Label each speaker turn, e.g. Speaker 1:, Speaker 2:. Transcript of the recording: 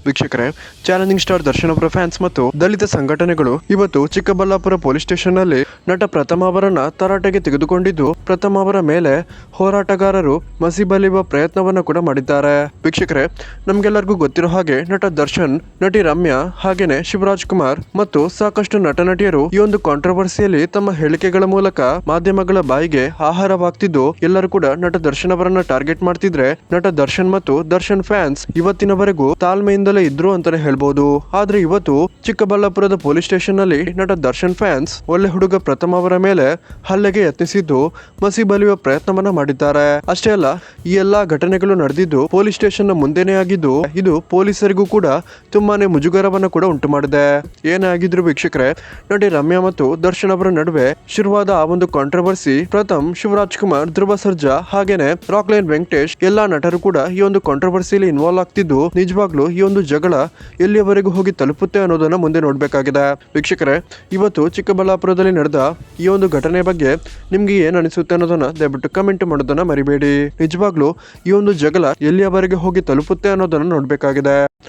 Speaker 1: ವೀಕ್ಷಕರೇ, challenging star Darshan ಅವರ fans ಮತ್ತು ದಲಿತ ಸಂಘಟನೆಗಳು ಇವತ್ತು ಚಿಕ್ಕಬಳ್ಳಾಪುರ ಪೊಲೀಸ್ ಸ್ಟೇಷನ್ ನಲ್ಲಿ ನಟ ಪ್ರಥಮ ಅವರನ್ನ ತರಾಟೆಗೆ ತೆಗೆದುಕೊಂಡಿದ್ದು, ಪ್ರಥಮ ಅವರ ಮೇಲೆ ಹೋರಾಟಗಾರರು ಮಸಿಬಲಿಯುವ ಪ್ರಯತ್ನವನ್ನ ಕೂಡ ಮಾಡಿದ್ದಾರೆ. ವೀಕ್ಷಕರೇ, ನಮ್ಗೆಲ್ಲರಿಗೂ ಗೊತ್ತಿರೋ ಹಾಗೆ ನಟ ದರ್ಶನ್, ನಟಿ ರಮ್ಯಾ ಹಾಗೇನೆ ಶಿವರಾಜ್ ಕುಮಾರ್ ಮತ್ತು ಸಾಕಷ್ಟು ನಟ ನಟಿಯರು ಈ ಒಂದು ಕಾಂಟ್ರವರ್ಸಿಯಲ್ಲಿ ತಮ್ಮ ಹೇಳಿಕೆಗಳ ಮೂಲಕ ಮಾಧ್ಯಮಗಳ ಬಾಯಿಗೆ ಆಹಾರವಾಗ್ತಿದ್ದು, ಎಲ್ಲರೂ ಕೂಡ ನಟ ದರ್ಶನ್ ಅವರನ್ನ ಟಾರ್ಗೆಟ್ ಮಾಡ್ತಿದ್ರೆ, ನಟ ದರ್ಶನ್ ಮತ್ತು ದರ್ಶನ್ ಫ್ಯಾನ್ಸ್ ಇವತ್ತಿನವರೆಗೂ ತಾಳ್ಮೆಯಿಂದಲೇ ಇದ್ರು ಅಂತಾನೆ ಹೇಳ್ಬೋದು. ಆದ್ರೆ ಇವತ್ತು ಚಿಕ್ಕಬಳ್ಳಾಪುರದ ಪೊಲೀಸ್ ಸ್ಟೇಷನ್ ನಲ್ಲಿ ನಟ ದರ್ಶನ್ ಫ್ಯಾನ್ಸ್ ಒಳ್ಳೆ ಹುಡುಗ ಪ್ರಥಮ ಅವರ ಮೇಲೆ ಹಲ್ಲೆಗೆ ಯತ್ನಿಸಿದ್ದು, ಮಸಿ ಬಲಿಯುವ ಪ್ರಯತ್ನವನ್ನ ಮಾಡಿದ್ದಾರೆ. ಅಷ್ಟೇ ಅಲ್ಲ, ಈ ಎಲ್ಲಾ ಘಟನೆಗಳು ನಡೆದಿದ್ದು ಪೊಲೀಸ್ ಸ್ಟೇಷನ್ ನ ಮುಂದೆನೇ ಆಗಿದ್ದು, ಇದು ಪೊಲೀಸರಿಗೂ ಕೂಡ ತುಂಬಾನೇ ಮುಜುಗರವನ್ನ ಕೂಡ ಉಂಟು ಮಾಡಿದೆ. ಏನೇ ಆಗಿದ್ರು ವೀಕ್ಷಕರೇ, ನಟಿ ರಮ್ಯಾ ಮತ್ತು ದರ್ಶನ್ ಅವರ ನಡುವೆ ಶುರುವಾದ ಆ ಒಂದು ಕಾಂಟ್ರವರ್ಸಿ, ಪ್ರಥಮ್, ಶಿವರಾಜ್ ಕುಮಾರ್, ಧ್ರುವ ಸರ್ಜಾ ಹಾಗೇನೆ ರಾಕ್ಲೈನ್ ವೆಂಕಟೇಶ್ ಎಲ್ಲಾ ನಟರು ಕೂಡ ಈ ಒಂದು ಕಾಂಟ್ರವರ್ಸಿಯಲ್ಲಿ ಇನ್ವಾಲ್ವ್ ಆಗ್ತಿದ್ದು, ನಿಜವಾಗ್ಲೂ ಈ ಒಂದು ಜಗಳ ಎಲ್ಲಿಯವರೆಗೂ ಹೋಗಿ ತಲುಪುತ್ತೆ ಅನ್ನೋದನ್ನ ಮುಂದೆ ನೋಡ್ಬೇಕಾಗಿದೆ. ವೀಕ್ಷಕರೇ, ಇವತ್ತು ಚಿಕ್ಕಬಳ್ಳಾಪುರದಲ್ಲಿ ನಡೆದ ಈ ಒಂದು ಘಟನೆ ಬಗ್ಗೆ ನಿಮ್ಗೆ ಏನ್ ಅನಿಸುತ್ತೆ ಅನ್ನೋದನ್ನ ದಯವಿಟ್ಟು ಕಮೆಂಟ್ ಮಾಡೋದನ್ನ ಮರಿಬೇಡಿ. ನಿಜವಾಗ್ಲೂ ಈ ಒಂದು ಜಗಳ ಎಲ್ಲಿಯವರೆಗೆ ಹೋಗಿ ತಲುಪುತ್ತೆ ಅನ್ನೋದನ್ನ ನೋಡ್ಬೇಕಾಗಿದೆ.